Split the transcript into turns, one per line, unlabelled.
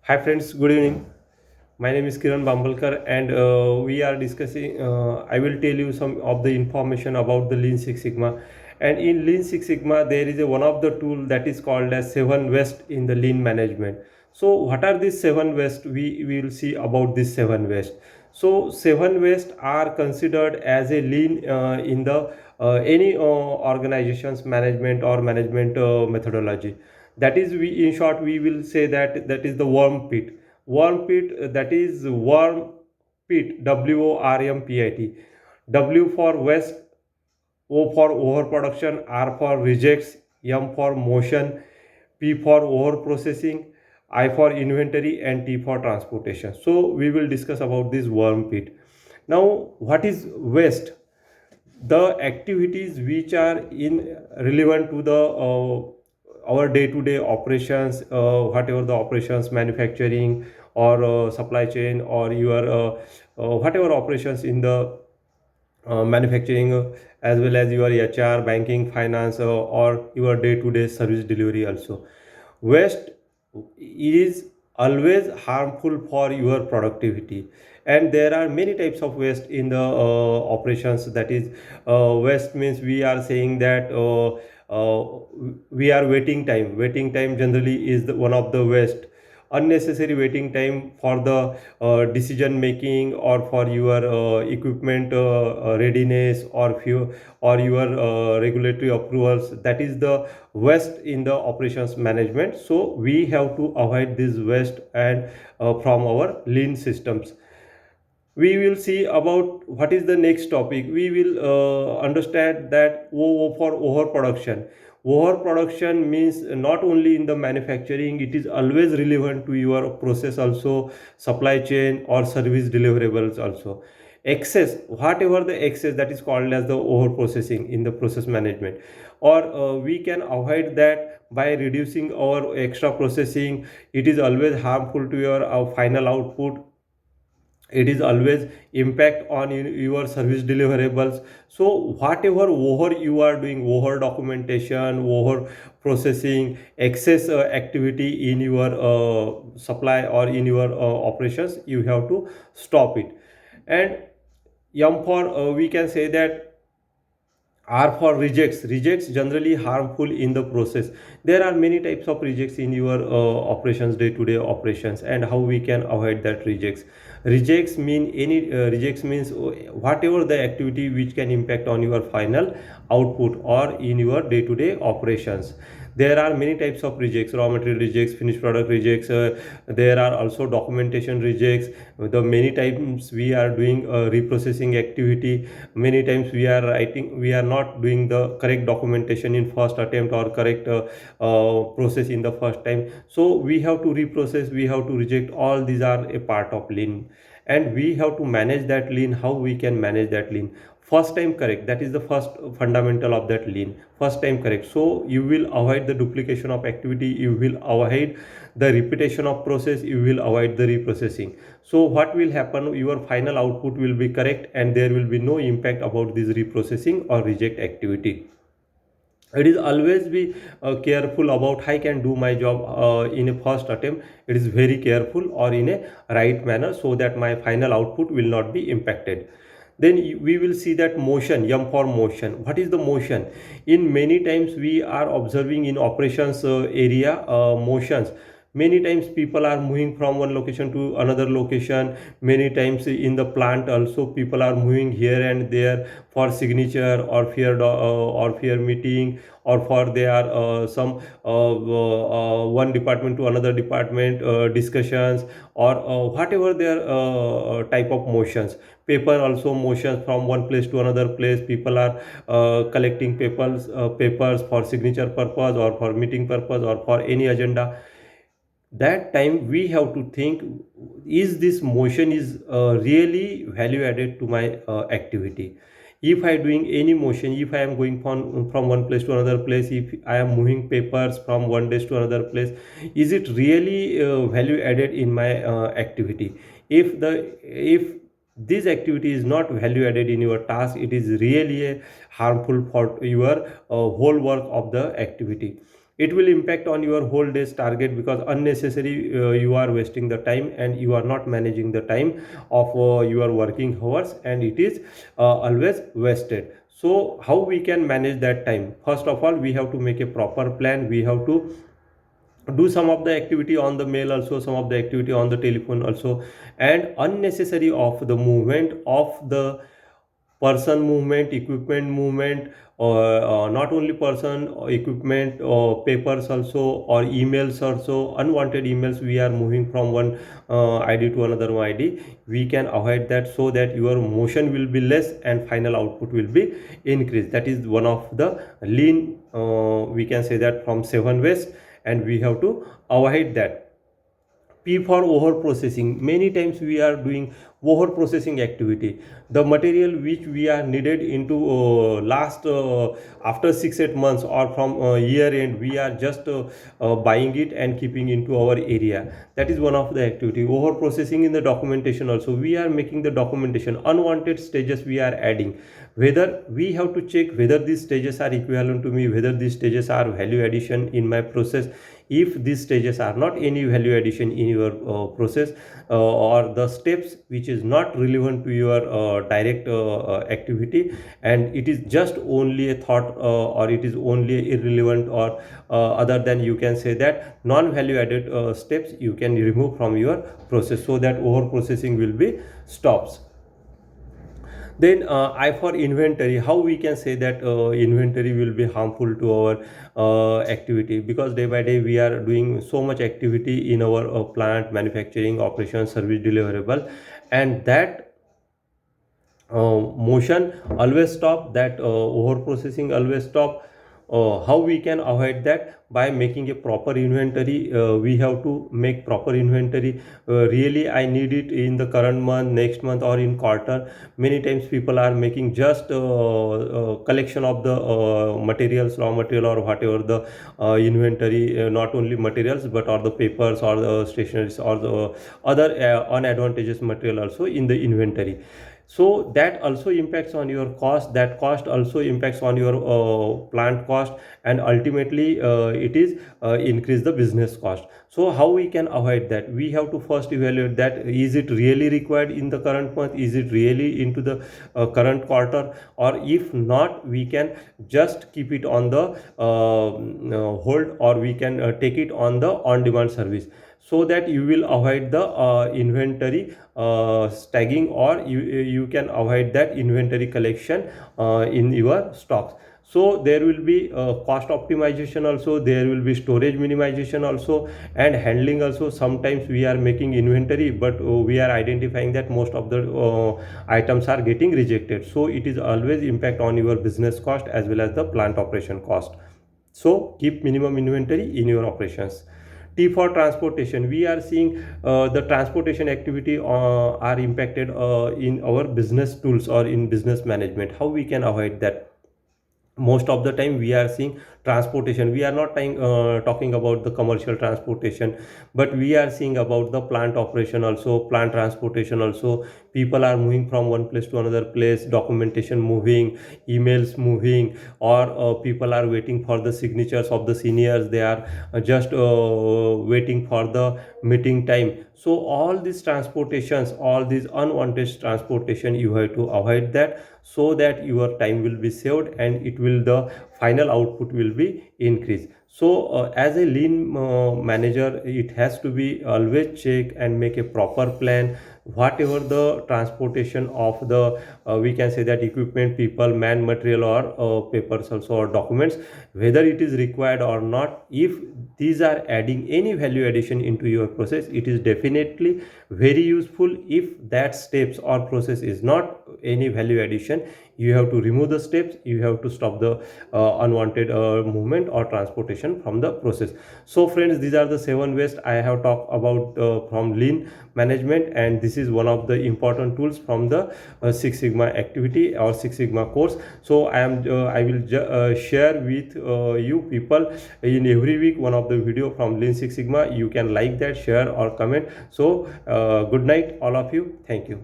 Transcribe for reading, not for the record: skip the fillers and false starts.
Hi friends, good evening. My name is Kiran Bambalkar and we are discussing, I will tell you some of the information about the Lean Six Sigma. And in Lean Six Sigma, there is one of the tool that is called as 7 West in the Lean Management. So what are these 7 West? We will see about these 7 West. So 7 West are considered as a lean in the any organization's management or management methodology. That is, we in short we will say that that is the worm pit. Worm pit, that is worm pit, WORMPIT. W for West, O for overproduction, R for rejects, M for motion, P for overprocessing, I for inventory, and T for transportation. So we will discuss about this worm pit. Now, what is waste? The activities which are in relevant to the our day-to-day operations, whatever the operations, manufacturing or supply chain, or your whatever operations in the manufacturing, as well as your HR, banking, finance, or your day-to-day service delivery also. Waste is always harmful for your productivity, and there are many types of waste in the operations. That is, waste means we are saying that we are waiting time generally is one of the waste. Unnecessary waiting time for the decision making, or for your equipment readiness, or few or your regulatory approvals, that is the waste in the operations management. So we have to avoid this waste and from our lean systems. We will see about what is the next topic. We will understand that for overproduction. Overproduction means not only in the manufacturing, it is always relevant to your process also, supply chain or service deliverables also. Excess, whatever the excess, that is called as the overprocessing in the process management. Or we can avoid that by reducing our extra processing. It is always harmful to your final output. It is always impact on your service deliverables. So whatever over you are doing, over documentation, over processing, excess activity in your supply or in your operations, you have to stop it. And for we can say that R for rejects. Rejects generally harmful in the process. There are many types of rejects in your operations, day-to-day operations, and how we can avoid that rejects. Rejects means whatever the activity which can impact on your final output or in your day-to-day operations. There are many types of rejects: raw material rejects, finished product rejects. There are also documentation rejects. The many times we are doing reprocessing activity, many times we are not doing the correct documentation in first attempt, or correct process in the first time. So we have to reprocess, we have to reject. All these are a part of lean, and we have to manage that lean. How we can manage that lean? First time correct, that is the first fundamental of that lean. First time correct, so you will avoid the duplication of activity, you will avoid the repetition of process, you will avoid the reprocessing. So what will happen? Your final output will be correct, and there will be no impact about this reprocessing or reject activity. It is always be careful about how I can do my job in a first attempt. It is very careful or in a right manner, so that my final output will not be impacted. Then we will see that motion, M for motion. What is the motion? In many times we are observing in operations area motions. Many times people are moving from one location to another location. Many times in the plant also, people are moving here and there for signature, or fear meeting, or for their some one department to another department discussions, or whatever their type of motions. Paper also motions from one place to another place. People are collecting papers for signature purpose, or for meeting purpose, or for any agenda. That time we have to think, is this motion is really value added to my activity? If I doing any motion, if I am going from one place to another place, if I am moving papers from one place to another place, is it really value added in my activity? If this activity is not value added in your task, it is really harmful for your whole work of the activity. it will impact on your whole day's target, because unnecessary you are wasting the time and you are not managing the time of your working hours, and it is always wasted. So how we can manage that time? First of all, we have to make a proper plan. We have to do some of the activity on the mail also, some of the activity on the telephone also, and unnecessary of the movement of the person movement, equipment movement, or not only person or equipment or papers also, or emails also, unwanted emails we are moving from one id to another id, we can avoid that, so that your motion will be less and final output will be increased. That is one of the lean, we can say that, from 7 ways, and we have to avoid that. P for over processing. Many times we are doing over processing activity. The material which we are needed into last after 6 8 months or from year end, we are just buying it and keeping into our area. That is one of the activity. Over processing in the documentation also. We are making the documentation. Unwanted stages we are adding. Whether we have to check whether these stages are equivalent to me, whether these stages are value addition in my process. If these stages are not any value addition in your process, or the steps which is not relevant to your direct activity, and it is just only a thought, or it is only irrelevant, or other than, you can say that, non value added steps you can remove from your process, so that over processing will be stops. Then I for inventory. How we can say that inventory will be harmful to our activity? Because day by day we are doing so much activity in our plant, manufacturing, operation, service deliverable, and that motion always stop, that over processing always stop. How we can avoid that? By making a proper inventory. We have to make proper inventory. Really I need it in the current month, next month, or in quarter. Many times people are making just collection of the materials, raw material, or whatever the inventory, not only materials but or the papers or the stationaries or the other unadvantageous material also in the inventory. So that also impacts on your cost. That cost also impacts on your plant cost, and ultimately it is increase the business cost. So how we can avoid that? We have to first evaluate that, is it really required in the current month, is it really into the current quarter, or if not, we can just keep it on the hold, or we can take it on the on demand service, so that you will avoid the inventory stagging, or you can avoid that inventory collection in your stocks. So there will be cost optimization also, there will be storage minimization also, and handling also. Sometimes we are making inventory, but we are identifying that most of the items are getting rejected, so it is always impact on your business cost as well as the plant operation cost. So keep minimum inventory in your operations. T for transportation. We are seeing the transportation activity are impacted in our business tools or in business management. How we can avoid that? Most of the time we are seeing transportation. We are not talking about the commercial transportation, but we are seeing about the plant operation also, plant transportation also. People are moving from one place to another place, documentation moving, emails moving, or people are waiting for the signatures of the seniors. They are just waiting for the meeting time. So all these transportations, all these unwanted transportation, you have to avoid that, so that your time will be saved and it will, the final output will be increased. So as a lean manager, it has to be always check and make a proper plan. Whatever the transportation of the we can say that equipment, people, man, material, or papers also, or documents, whether it is required or not, if these are adding any value addition into your process, it is definitely very useful. If that steps or process is not any value addition, you have to remove the steps, you have to stop the unwanted movement or transportation from the process. So friends, these are the 7 ways I have talked about from lean management, and this is one of the important tools from the Six Sigma activity or Six Sigma course. So I will share with you people in every week one of the video from Lean Six Sigma. You can like that, share or comment. So good night all of you. Thank you.